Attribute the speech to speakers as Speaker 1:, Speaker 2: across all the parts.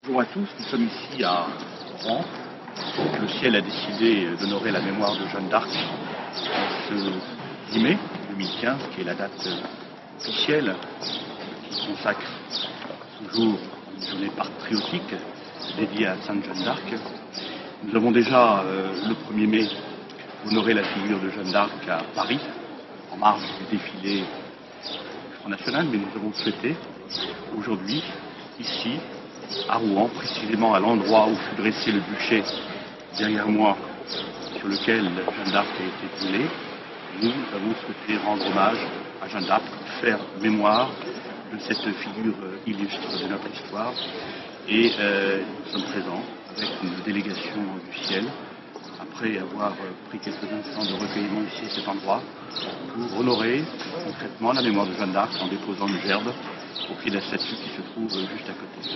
Speaker 1: Bonjour à tous, nous sommes ici à Rouen. Le ciel a décidé d'honorer la mémoire de Jeanne d'Arc en ce 10 mai 2015, qui est la date officielle qui consacre toujours une journée patriotique dédiée à Sainte Jeanne d'Arc. Nous avons déjà, le 1er mai, honoré la figure de Jeanne d'Arc à Paris, en marge du défilé du Front National, mais nous avons souhaité aujourd'hui, ici, à Rouen, précisément à l'endroit où fut dressé le bûcher derrière moi, sur lequel Jeanne d'Arc a été brûlée, nous avons souhaité rendre hommage à Jeanne d'Arc, faire mémoire de cette figure illustre de notre histoire. Et nous sommes présents avec une délégation du ciel, après avoir pris quelques instants de recueillement ici à cet endroit, pour honorer concrètement la mémoire de Jeanne d'Arc en déposant une gerbe au pied de la statue qui se trouve juste à côté.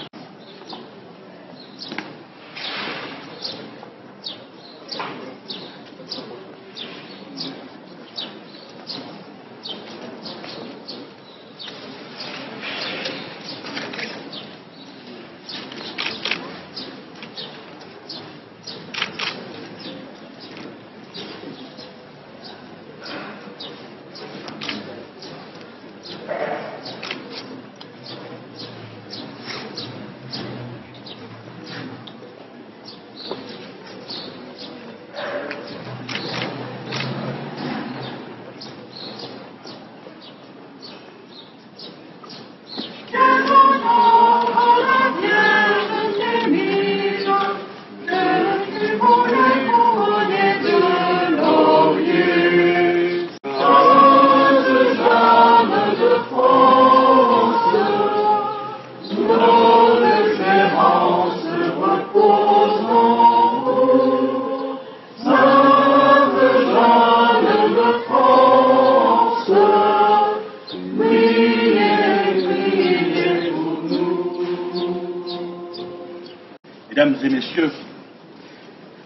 Speaker 1: Mesdames et messieurs,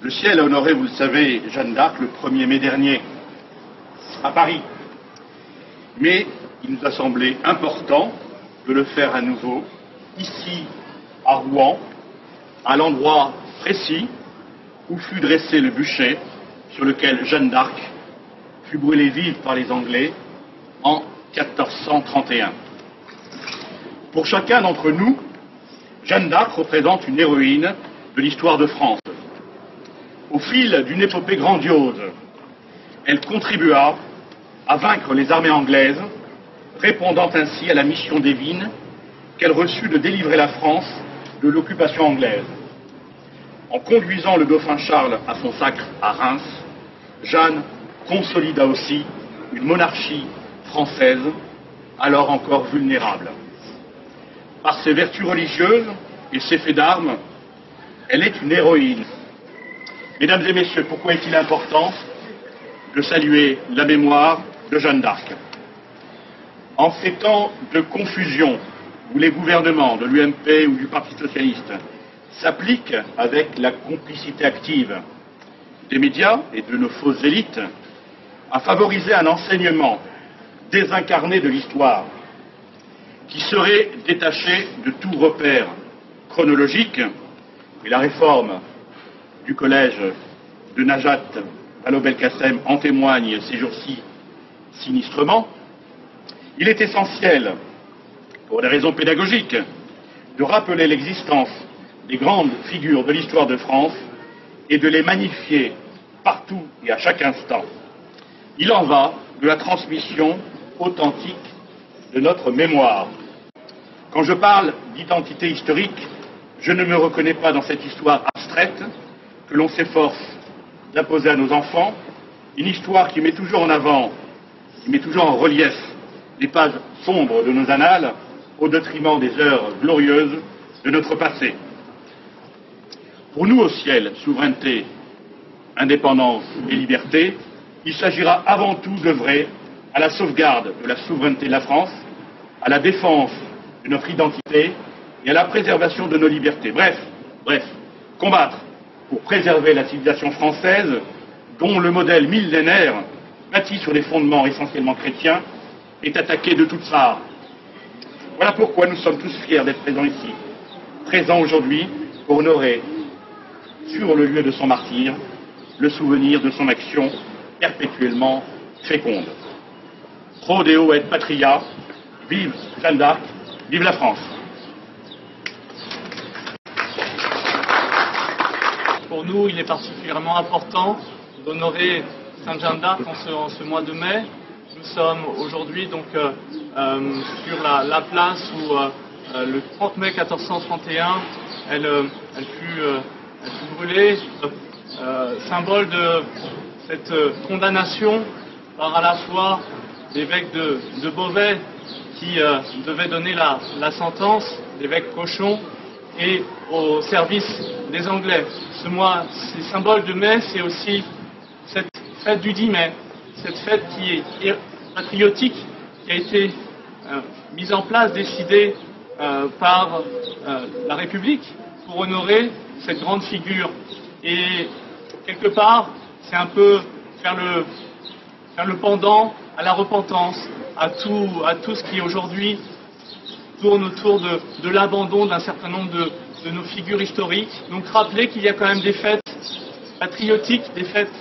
Speaker 1: le ciel a honoré, vous le savez, Jeanne d'Arc le 1er mai dernier, à Paris. Mais il nous a semblé important de le faire à nouveau, ici, à Rouen, à l'endroit précis où fut dressé le bûcher sur lequel Jeanne d'Arc fut brûlée vive par les Anglais en 1431. Pour chacun d'entre nous, Jeanne d'Arc représente une héroïne de l'histoire de France. Au fil d'une épopée grandiose, elle contribua à vaincre les armées anglaises, répondant ainsi à la mission divine qu'elle reçut de délivrer la France de l'occupation anglaise. En conduisant le dauphin Charles à son sacre à Reims, Jeanne consolida aussi une monarchie française alors encore vulnérable. Par ses vertus religieuses et ses faits d'armes, elle est une héroïne. Mesdames et messieurs, pourquoi est-il important de saluer la mémoire de Jeanne d'Arc? En ces temps de confusion, où les gouvernements de l'UMP ou du Parti socialiste s'appliquent avec la complicité active des médias et de nos fausses élites à favoriser un enseignement désincarné de l'histoire, qui serait détaché de tout repère chronologique, et la réforme du collège de Najat Vallaud-Belkacem en témoigne ces jours-ci sinistrement, il est essentiel, pour des raisons pédagogiques, de rappeler l'existence des grandes figures de l'histoire de France et de les magnifier partout et à chaque instant. Il en va de la transmission authentique de notre mémoire. Quand je parle d'identité historique, je ne me reconnais pas dans cette histoire abstraite que l'on s'efforce d'imposer à nos enfants, une histoire qui met toujours en avant, qui met toujours en relief les pages sombres de nos annales au détriment des heures glorieuses de notre passé. Pour nous au ciel, souveraineté, indépendance et liberté, il s'agira avant tout d'œuvrer à la sauvegarde de la souveraineté de la France, à la défense de notre identité et à la préservation de nos libertés. Bref, combattre pour préserver la civilisation française dont le modèle millénaire, bâti sur des fondements essentiellement chrétiens, est attaqué de toutes parts. Voilà pourquoi nous sommes tous fiers d'être présents ici, présent aujourd'hui pour honorer, sur le lieu de son martyre, le souvenir de son action perpétuellement féconde. Pro Deo et Patria, vive Jeanne d'Arc, vive la France.
Speaker 2: Pour nous, il est particulièrement important d'honorer Sainte Jeanne d'Arc en ce mois de mai. Nous sommes aujourd'hui donc sur la place où le 30 mai 1431, elle fut brûlée, symbole de cette condamnation par à la fois l'évêque de Beauvais qui devait donner la sentence, l'évêque Cochon, et au service des Anglais. Ce mois, c'est symbole de mai, c'est aussi cette fête du 10 mai, cette fête qui est patriotique, qui a été mise en place, décidée par la République pour honorer cette grande figure. Et quelque part, c'est un peu faire le pendant à la repentance, à tout ce qui aujourd'hui tourne autour de l'abandon d'un certain nombre de nos figures historiques. Donc rappeler qu'il y a quand même des fêtes patriotiques, des fêtes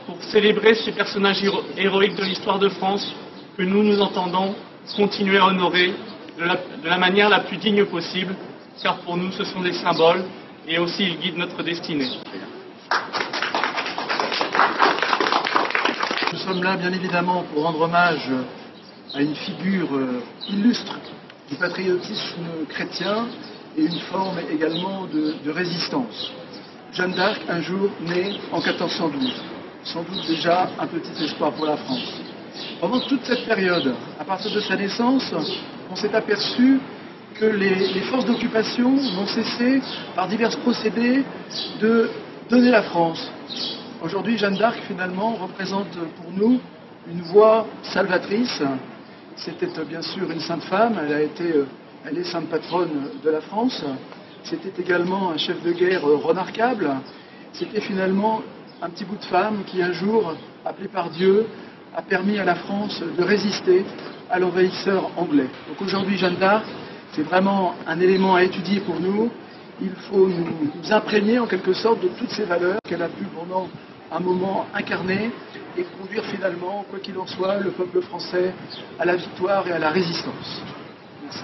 Speaker 2: pour célébrer ces personnages héroïques de l'histoire de France que nous entendons continuer à honorer de la manière la plus digne possible, car pour nous ce sont des symboles et aussi ils guident notre destinée.
Speaker 3: Nous sommes là bien évidemment pour rendre hommage à une figure illustre du patriotisme chrétien et une forme également de résistance. Jeanne d'Arc, un jour née en 1412, sans doute déjà un petit espoir pour la France. Pendant toute cette période, à partir de sa naissance, on s'est aperçu que les forces d'occupation n'ont cessé, par divers procédés, de donner la France. Aujourd'hui, Jeanne d'Arc, finalement, représente pour nous une voix salvatrice. C'était bien sûr une sainte femme, elle est sainte patronne de la France. C'était également un chef de guerre remarquable. C'était finalement un petit bout de femme qui, un jour, appelé par Dieu, a permis à la France de résister à l'envahisseur anglais. Donc aujourd'hui, Jeanne d'Arc, c'est vraiment un élément à étudier pour nous. Il faut nous imprégner en quelque sorte de toutes ces valeurs qu'elle a pu pendant un moment incarner et conduire finalement, quoi qu'il en soit, le peuple français à la victoire et à la résistance. Merci.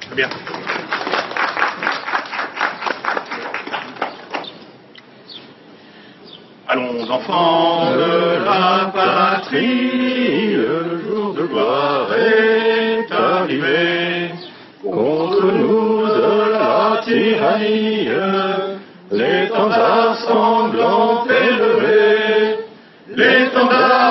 Speaker 1: Très bien. Allons, enfants de la patrie, le jour de gloire est arrivé. Contre nous de la tyrannie, l'étendard sanglant est levé. L'étendard